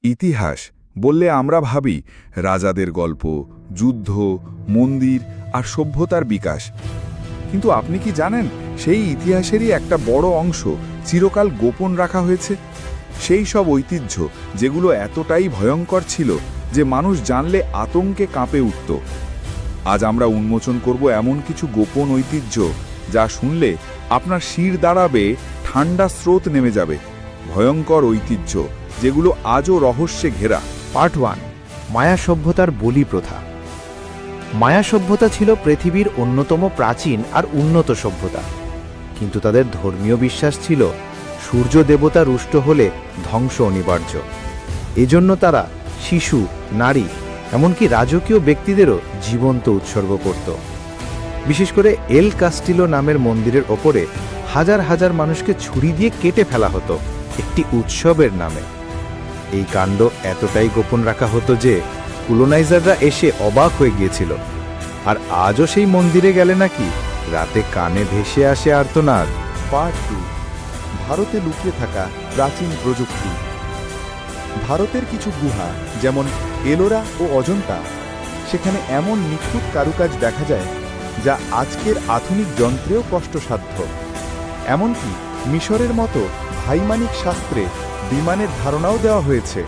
ইতিহাস বললে আমরা ভাবি রাজাদের গল্প, যুদ্ধ, মন্দির আর সভ্যতার বিকাশ। কিন্তু আপনি কি জানেন সেই ইতিহাসেরই একটা বড় অংশ চিরকাল গোপন রাখা হয়েছে? সেই সব ঐতিহ্য যেগুলো এতটাই ভয়ঙ্কর ছিল যে মানুষ জানলে আতঙ্কে কাঁপে উঠত। আজ আমরা উন্মোচন করব এমন কিছু গোপন ঐতিহ্য যা শুনলে আপনার শির দাঁড়াবে, ঠান্ডা স্রোত নেমে যাবে। ভয়ঙ্কর ঐতিহ্য যেগুলো আজও রহস্যে ঘেরা। পার্ট 1, মায়া সভ্যতার বলি প্রথা। মায়া সভ্যতা ছিল পৃথিবীর অন্যতম প্রাচীন আর উন্নত সভ্যতা, কিন্তু তাদের ধর্মীয় বিশ্বাস ছিল সূর্য দেবতা রুষ্ট হলে ধ্বংস অনিবার্য। এজন্য তারা শিশু, নারী, এমনকি রাজকীয় ব্যক্তিদেরও জীবন্ত উৎসর্গ করত। বিশেষ করে এল কাস্টিলো নামের মন্দিরের ওপরে হাজার হাজার মানুষকে ছুরি দিয়ে কেটে ফেলা হতো একটি উৎসবের নামে। এই কাণ্ড এতটাই গোপন রাখা হতো যে কলোনাইজাররা এসে অবাক হয়ে গিয়েছিল। আর আজও সেই মন্দিরে গেলে নাকি রাতে কানে ভেসে আসে আর্তনাদ। পার্ট 2, ভারতে লুকিয়ে থাকা প্রাচীন প্রযুক্তি। ভারতের কিছু গুহা যেমন এলোরা ও অজন্তা, সেখানে এমন নিখুঁত কারুকাজ দেখা যায় যা আজকের আধুনিক যন্ত্রেও কষ্টসাধ্য। এমনকি মিশরের মতো ভাইমানিক শাস্ত্রে বিমানের ধারণাও দেওয়া হয়েছে।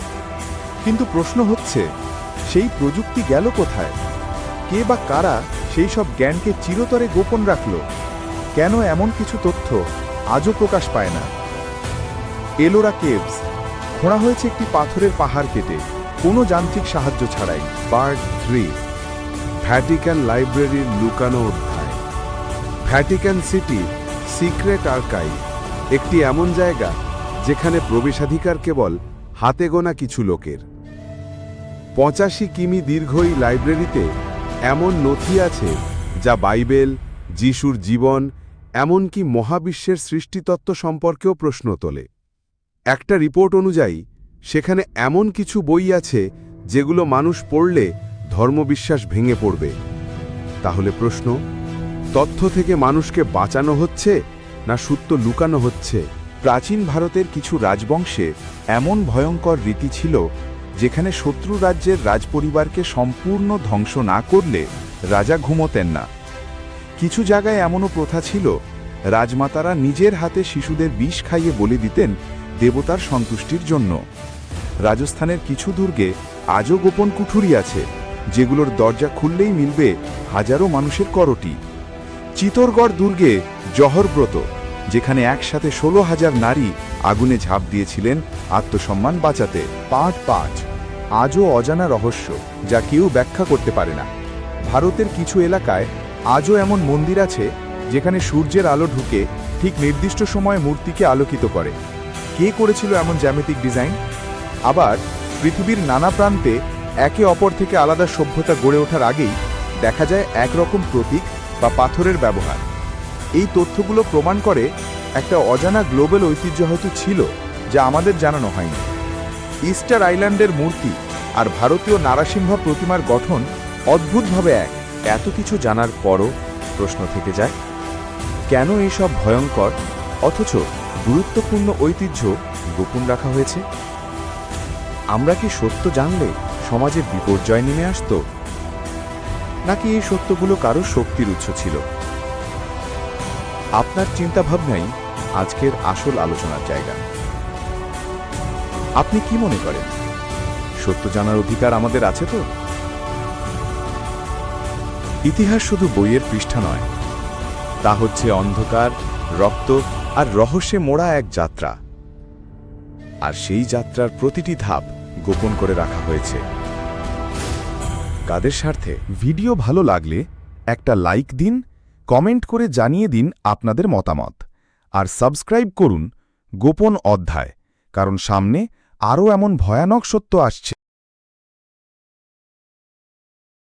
কিন্তু প্রশ্ন হচ্ছে, সেই প্রযুক্তি গেল কোথায়? কে বা কারা সেই সব জ্ঞানকে চিরতরে গোপন রাখল? কেন এমন কিছু তথ্য আজও প্রকাশ পায় না? এলোরা কেভস খোঁড়া হয়েছে একটি পাথরের পাহাড় কেটে, কোনো যান্ত্রিক সাহায্য ছাড়াই। পার্ট 3, ভ্যাটিকান লাইব্রেরির লুকানো অধ্যায়। ভ্যাটিকান সিটি সিক্রেট আর্কাইভ একটি এমন জায়গা যেখানে প্রবেশাধিকার কেবল হাতে গোনা কিছু লোকের। 85 কিমি দীর্ঘ এই লাইব্রেরিতে এমন নথি আছে যা বাইবেল, যিশুর জীবন, এমনকি মহাবিশ্বের সৃষ্টিতত্ত্ব সম্পর্কেও প্রশ্ন তোলে। একটা রিপোর্ট অনুযায়ী সেখানে এমন কিছু বই আছে যেগুলো মানুষ পড়লে ধর্মবিশ্বাস ভেঙে পড়বে। তাহলে প্রশ্ন, তথ্য থেকে মানুষকে বাঁচানো হচ্ছে না সত্য লুকানো হচ্ছে? প্রাচীন ভারতের কিছু রাজবংশে এমন ভয়ঙ্কর রীতি ছিল যেখানে শত্রু রাজ্যের রাজপরিবারকে সম্পূর্ণ ধ্বংস না করলে রাজা ঘুমোতেন না। কিছু জায়গায় এমনও প্রথা ছিল রাজমাতারা নিজের হাতে শিশুদের বিষ খাইয়ে বলি দিতেন দেবতার সন্তুষ্টির জন্য। রাজস্থানের কিছু দুর্গে আজও গোপন কুঠুরি আছে যেগুলোর দরজা খুললেই মিলবে হাজারো মানুষের করটি। চিতোরগড় দুর্গে জহরব্রত, যেখানে একসাথে 16,000 নারী আগুনে ঝাঁপ দিয়েছিলেন আত্মসম্মান বাঁচাতে। পার্ট 5, আজও অজানা রহস্য যা কেউ ব্যাখ্যা করতে পারে না। ভারতের কিছু এলাকায় আজও এমন মন্দির আছে যেখানে সূর্যের আলো ঢুকে ঠিক নির্দিষ্ট সময়ে মূর্তিকে আলোকিত করে। কে করেছিল এমন জ্যামিতিক ডিজাইন? আবার পৃথিবীর নানা প্রান্তে একে অপর থেকে আলাদা সভ্যতা গড়ে ওঠার আগেই দেখা যায় একরকম প্রতীক বা পাথরের ব্যবহার। এই তথ্যগুলো প্রমাণ করে একটা অজানা গ্লোবাল ঐতিহ্য হয়তো ছিল যা আমাদের জানানো হয়নি। ইস্টার আইল্যান্ডের মূর্তি আর ভারতীয় নারাসিংহ প্রতিমার গঠন অদ্ভুতভাবে এক। এত কিছু জানার পরও প্রশ্ন থেকে যায়, কেন এইসব ভয়ঙ্কর অথচ গুরুত্বপূর্ণ ঐতিহ্য গোপন রাখা হয়েছে? আমরা কি সত্য জানলে সমাজে বিপর্যয় নেমে আসতো, নাকি এই সত্যগুলো কারো শক্তির উৎস ছিল? আপনার চিন্তাভাবনাই আজকের আসল আলোচনার জায়গা। আপনি কি মনে করেন, সত্য জানার অধিকার আমাদের আছে তো? ইতিহাস শুধু বইয়ের পৃষ্ঠা নয়, তা হচ্ছে অন্ধকার, রক্ত আর রহস্যে মোড়া এক যাত্রা। আর সেই যাত্রার প্রতিটি ধাপ গোপন করে রাখা হয়েছে। কাদের স্বার্থে? ভিডিও ভালো লাগলে একটা লাইক দিন, কমেন্ট করে জানিয়ে দিন আপনাদের মতামত, আর সাবস্ক্রাইব করুন গোপন অধ্যায়, কারণ সামনে আরও এমন ভয়ানক সত্য আসছে।